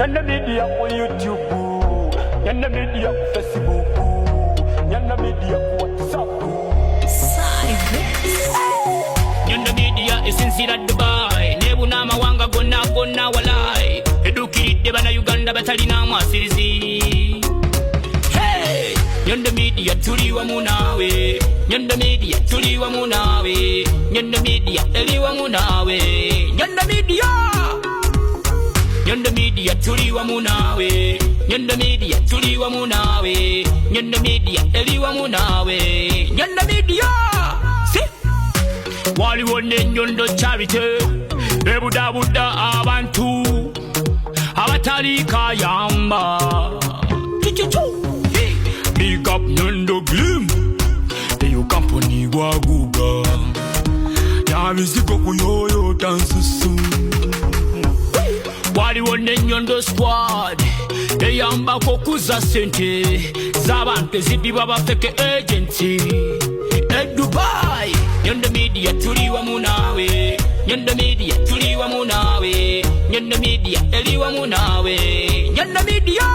Nyondo Media YouTube, Nyondo Media Facebook, Nyondo Media WhatsApp. Nyondo Media is in Dubai. Nebuna mawanga gonna walai. Edukiridde bana Uganda batalina mwasirizi. Hey, Nyondo Media tuliwa munawe. Nyondo Media tuliwa munawe. Nyondo Media eliwa munawe. Nyondo Media. Nyondo Media tuliwa munawe. Nyondo Media tuliwa munawe. Nyondo Media eliwa munawe. Nyondo Media. Si waliwo ne Nyondo charity ebudabuda abantu abatali kayamba. Big up Nyondo Glim eyo company gwaguga yabizigo kuyoyo tansusu. Waliwo ne Nyondo squad eyamba kokuza sente z'abantu ezidibwa bafeke agency e Dubai. Nyondo Media tuliwa munawe. Nyondo Media tuliwa munawe. Nyondo Media eliwa munawe. Nyondo Media.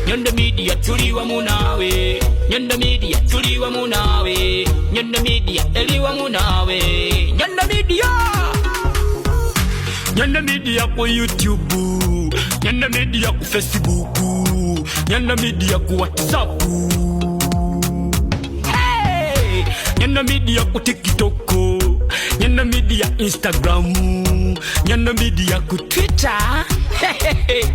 Nyondo Media tuliwa munawe. Nyondo Media tuliwa munawe. Nyondo Media eliwa munawe. Nyondo Media. Nyondo Media ku YouTube, Nyondo Media ku Facebook, Nyondo Media ku WhatsApp. Hey, Nyondo Media ku TikTok, Nyondo Media Instagram, Nyondo Media ku Twitter. Hey,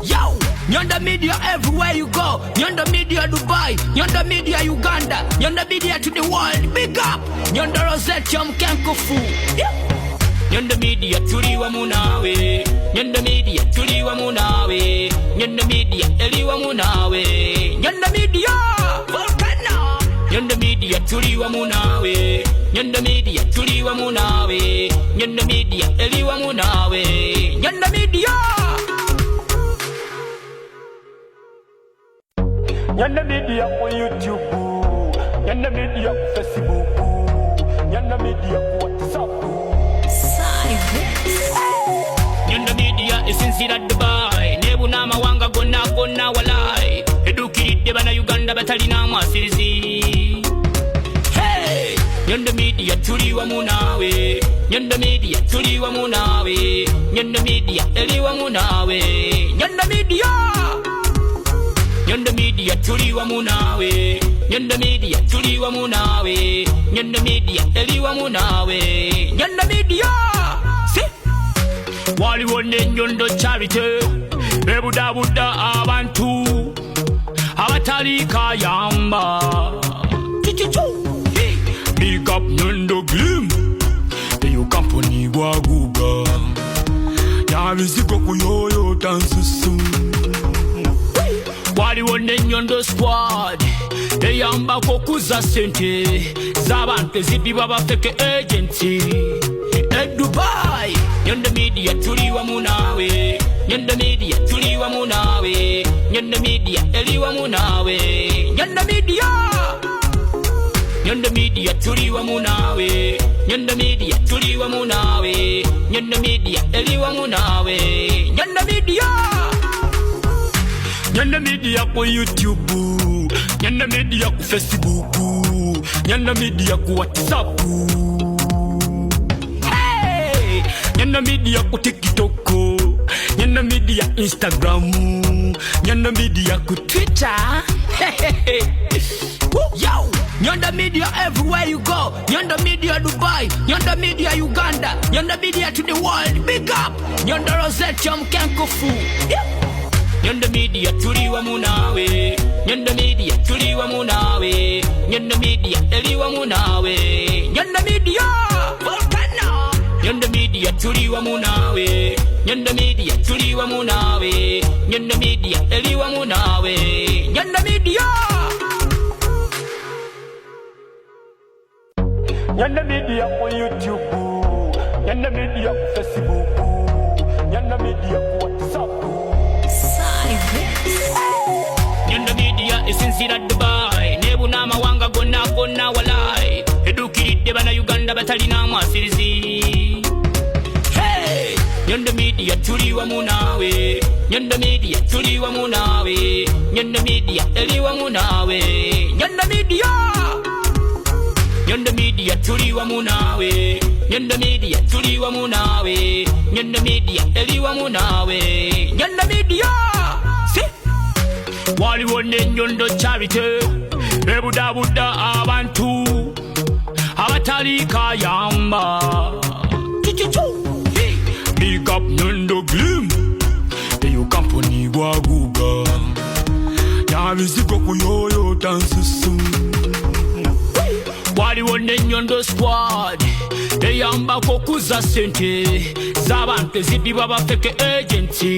yo, Nyondo Media everywhere you go. Nyondo Media Dubai, Nyondo Media Uganda, Nyondo Media to the world. Big up, Nyondo Rozet Kenkofu. Nyondo Media tuliwa munawe. Nyondo Media tuliwa munawe. Nyondo Media eliwa munawe. Nyondo Media Volcano. Nyondo Media tuliwa munawe. Nyondo Media tuliwa munawe. Nyondo Media eliwa munawe. Nyondo Media. Nyondo Media ku YouTube, Nyondo Media ku Facebook, Nyondo Media ku WhatsApp. Nyondo Media is in Dubai. Nebuna mawanga gonna walai. Edukiridde bana Uganda batalina mwasirizi. Hey, Nyondo Media tuliwa munawe. Nyondo Media tuliwa munawe. Nyondo Media eliwa munawe. Nyondo Media. Nyondo Media tuliwa munawe. Nyondo Media tuliwa munawe. Nyondo Media eliwa munawe. Nyondo Media. Si waliwo ne Nyondo charity ebudabuda abantu abatali kayamba. Big up Nyondo Glim eyo company gwaguga yabizigo kuyoyo tansusu. Waliwo ne Nyondo squad eyamba kokuza sente z'abantu ezidibwa bafeke agency e Dubai. Nyondo Media tuliwa munawe. Nyondo Media tuliwa munawe. Nyondo Media eliwa munawe. Nyondo Media. Nyondo Media tuliwa munawe. Nyondo Media tuliwa munawe. Nyondo Media eliwa munawe. Nyondo Media. Nyondo Media ku YouTube, Nyondo Media ku Facebook, Nyondo Media ku WhatsApp. Hey, Nyondo Media ku TikTok, Nyondo Media Instagram, Nyondo Media ku Twitter. Hey, yo, Nyondo Media everywhere you go. Nyondo Media Dubai, Nyondo Media Uganda, Nyondo Media to the world. Big up, Nyondo Rozet Kenkofu. Nyondo Media tuliwa munawe. Nyondo Media tuliwa munawe. Nyondo Media eliwa munawe. Nyondo Media Volcano. Nyondo Media tuliwa munawe. Nyondo Media tuliwa munawe. Nyondo Media eliwa munawe. Nyondo Media. Nyondo Media ku YouTube, Nyondo Media ku Facebook, Nyondo Media ku WhatsApp. Nyondo Media is in Dubai. Nebuna mawanga gonna walai. Edukiridde bana Uganda batalina mwasirizi. Hey, Nyondo Media Media tuliwa munawe, Nyondo Media tuliwa munawe, Nyondo Media eliwa munawe, Nyondo Media, Nyondo Media tuliwa munawe, Nyondo Media tuliwa munawe, Nyondo Media eliwa munawe, Nyondo Media. Si waliwo ne Nyondo charity ebudabuda abantu abatali kayamba. Big up Nyondo Glim, eyo company waguga Yalabise kuyoyo dansusu. Waliwo ne Nyondo squad eyamba kokuza sente z'abantu ezibibwa bafeke agency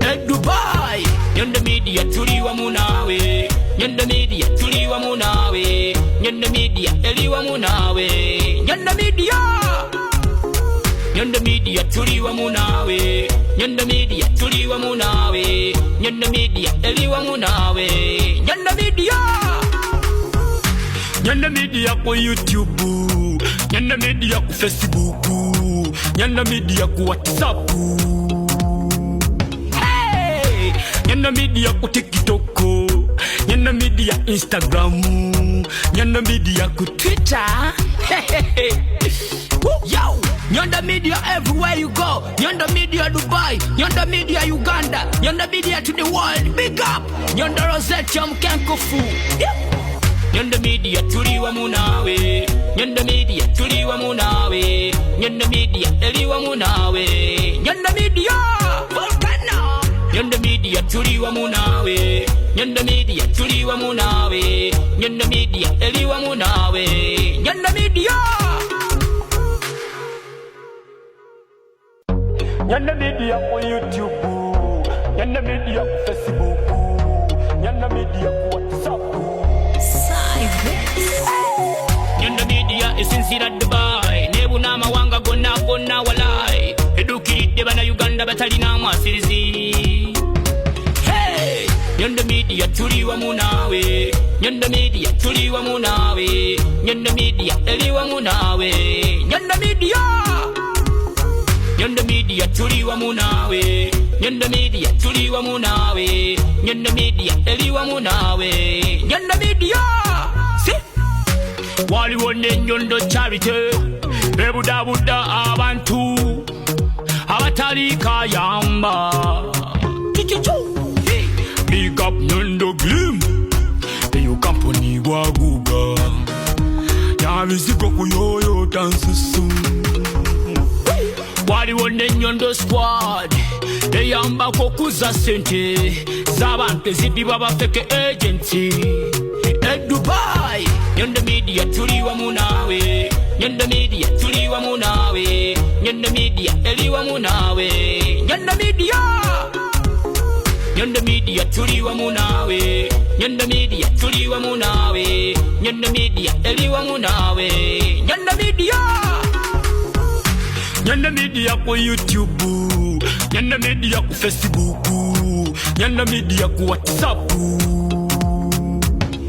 e Dubai. Nyondo Media tuliwa munawe, Nyondo Media tuliwa munawe, Nyondo Media eliwa munawe, Nyondo Media, Nyondo Media tuliwa munawe, Nyondo Media tuliwa munawe, Nyondo Media eliwa munawe, Nyondo Media, Nyondo Media ku YouTube, Nyondo Media ku Facebook, Nyondo Media ku WhatsApp, hey! Nyondo Media ku TikTok, Nyondo Media Instagram, Nyondo Media ku Twitter, hey! Yo! Nyondo Media everywhere you go. Nyondo Media Dubai, Nyondo Media Uganda, Nyondo Media to the world. Big up Nyondo Rozet chamkenkofu. Nyondo Media tuliwa munawe, Nyondo Media tuliwa munawe, Nyondo Media eliwa munawe, Nyondo Media volcano. Nyondo Media tuliwa munawe, Nyondo Media tuliwa munawe, Nyondo Media eliwa munawe, Nyondo Media. Nyondo Media ku YouTube, Nyondo Media ku Facebook, Nyondo Media ku WhatsApp. Nyondo Media esinzira Dubai, nebuna amawanga gonna walai, edukiridde bana Uganda batalina mwasirizi. Hey! Nyondo Media tuliwa munawe, Nyondo Media tuliwa munawe, Nyondo Media eliwa munawe, Nyondo Media, Nyondo Media tuliwa munawe, Nyondo Media tuliwa munawe, Nyondo Media eliwa munawe, Nyondo Media. Si waliwo ne Nyondo charity ebudabuda abantu abatali kayamba. Big up Nyondo Glim, eyo company waguga Yalabise kuyoyo dansusu. Waliwo ne Nyondo squad eyamba kokuza sente z'abantu ezibibwa bafeke agency e Dubai. Nyondo Media tuliwa munawe, Nyondo Media tuliwa munawe, Nyondo Media eliwa munawe, Nyondo Media, Nyondo Media tuliwa munawe, Nyondo Media tuliwa munawe, Nyondo Media eliwa munawe, Nyondo Media. Nyondo Media ku YouTube, Nyondo Media ku Facebook, Nyondo Media ku WhatsApp,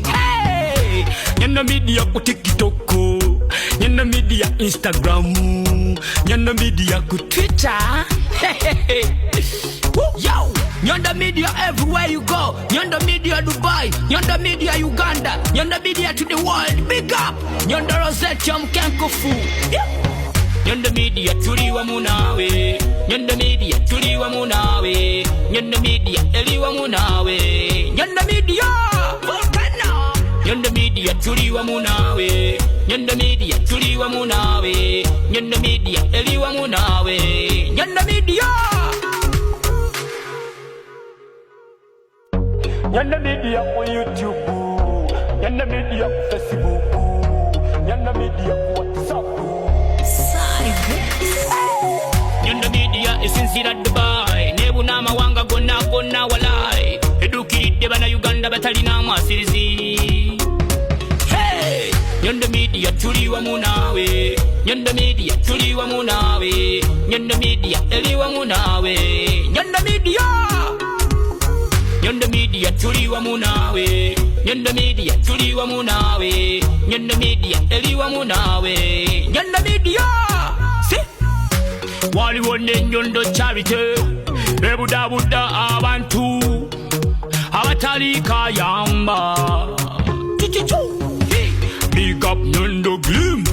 hey! Nyondo Media ku TikTok, Nyondo Media Instagram, Nyondo Media ku Twitter, hey! Yo! Nyondo Media everywhere you go. Nyondo Media Dubai, Nyondo Media Uganda, Nyondo Media to the world. Big up Nyondo Rozet chamkenkofu. Nyondo Media tuliwa munawe, Nyondo Media tuliwa munawe, Nyondo Media eliwa munawe, Nyondo Media volcano. Nyondo Media tuliwa munawe, Nyondo Media tuliwa munawe, Nyondo Media eliwa munawe, Nyondo Media. Nyondo Media ku YouTube, Nyondo Media ku Facebook, Nyondo Media ku WhatsApp. Nyondo Media esinzira Dubai, nebuna amawanga gonna walai, edukiridde bana Uganda batalina mwasirizi. Hey! Nyondo Media tuliwa munawe, Nyondo Media tuliwa munawe, Nyondo Media eliwa munawe, Nyondo Media, Nyondo Media tuliwa munawe, Nyondo Media tuliwa munawe, Nyondo Media eliwa munawe, Nyondo Media. Si waliwo n'Ennyondo Charity ebudabudda abantu abatali kayamba. Big up Nyondo Glim,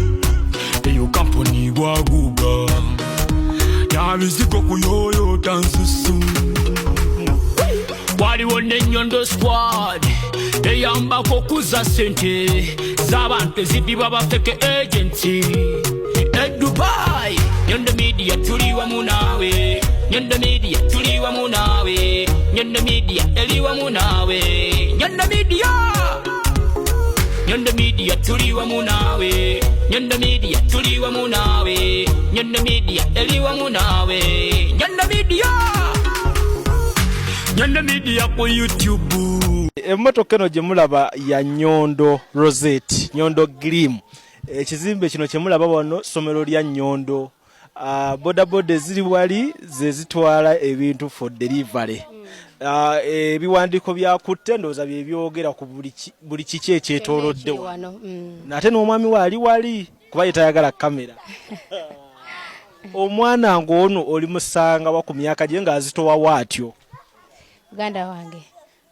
eyo company gwaguga yabiziko kuyoyo tansusu. Waliwo n'Ennyondo Squad eyambako okuza sente z'abantu ezibibwa bafeke agency e Dubai. Nyondo Media tuli wamu naawe, Nyondo Media tuli wamu naawe, Nyondo Media eri wamu naawe, Nyondo Media, Nyondo Media tuli wamu naawe, Nyondo Media tuli wamu naawe, Nyondo Media eri wamu naawe, Nyondo Media, Nyondo Media ku YouTube. Emmotoka eno gye mulaba ya Nyondo Rozet, Nyondo Glim. Ekizimbe kino kye mulaba wano ssomero lya Nyondo. Bodaboda ziri wali ze zitwala ebintu for delivery. Ebiwandiiko byakutte ndowooza bye byogera ku buli kiki ekyetoolodde wano. Nate n'omwami waali wali kuba ye tayagala kamera. Omwana ng'ono oli musanga wa ku myaka gye ng'azitowa waatyo. Muganda wange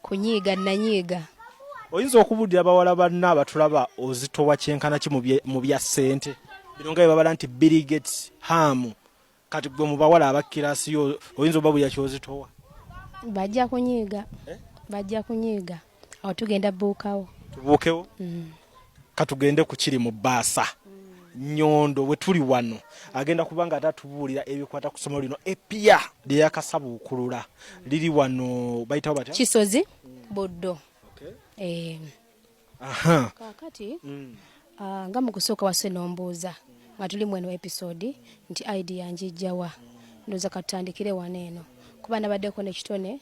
kunyiiga nanyiiga. Oyinza okubuulira abawala banna abatulaba ozitowa kyenkana ki mu bya ssente? Bino nga babala nti Bill Gates hamu kati gwe mu bawala abakirasi yo oyinza obabulira kyozitowa? Bajja kunyiiga. Bajja kunyiiga. Awo tugenda buukawo. Tubuukewo? Katugende ku kiri mu baasa. Nyondo we tuli wano agenda kubanga atatubuulira ebikwata ku ssomero lino epya lye yakasabuukulula liri wano bayitawo batya? Kisozi Buddo. Aha. Kati nga mu kusooka wase nombuuza nga tuli mweno episode nti ID yanjijjawa ndoza katandikire waneeno kuba nabaddeko n'ekitone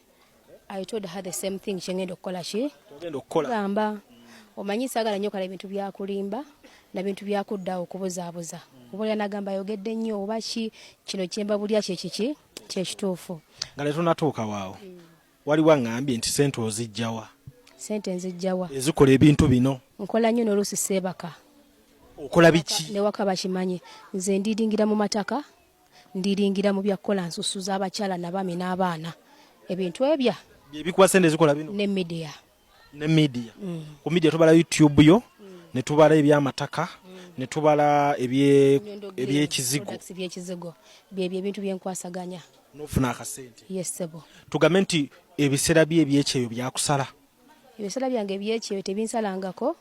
I told her the same thing kyengenda okukola ki gamba omanyi saagala nnyo kala ebintu byakulimba na bintu byakudda okubuzaabuza obulya nagamba yogedde nnyo oba ki kino kyembabulya kyekiki kyekituufu nga leero natuuka waawo waliwo ngambye nti sente ozijjawa. Sente nzijjawa ezikola ebintu bino. Nkola nnyo n'oluusi seebaka. Okola biki? Ne waka bakimanyi nze ndiringira mu mataka ndiringira mu byakola nsusu z'abakyala n'abaami n'abaana ebintu ebya ebikuwa sente ezikola bino ne media. Ne media. Ku media tubala YouTube yo ne tubala ebyamataka ne tubala ebyekizigo. Byebyo ebintu byenkwasaganya. Nofuna akasente. Yes sebo. Tugambe nti ebiseera by'ebyekyeyo byakusala. Ebiseera byange ebyekyeyo tebinsalangako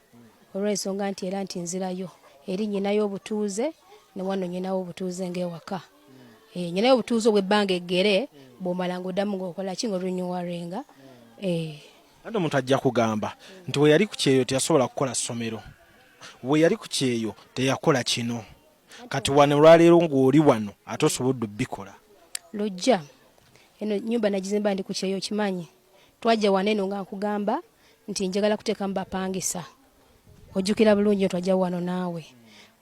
olw'ensonga nti era nti nzirayo eri nyinayo obutuuze ne wano nyinawo obutuuze ng'ewaka. Nyinayo obutuuze obw'ebbanga eggere bw'omala ng'oddamu ng'okola ki ng'olunyiwarenga. Ate omuntu ajja kugamba nti we yali ku kyeyo teyasobola kukola ssomero. We yali ku kyeyo teyakola kino. Kati wano olwaleero ng'oli wano ate osobodde obbikola. Lujja eno nnyumba nagizimba ndi ku kyeyo kimanyi. Twajja waneeno nga nkugamba nti njagala kuteekamu bapangisa. Ojjukira bulungi twajja wano naawe.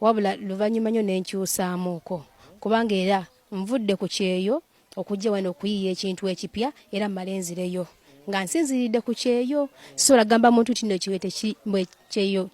Wabula luvannyuma nnyo n'enkyusaamuuko. Kubanga era nvudde ku kyeyo okujja wano okuyiiya ekintu ekipya era mmale nzireyo. Nga nsinziridde ku kyeyo. So lagamba muntu tino kyeyo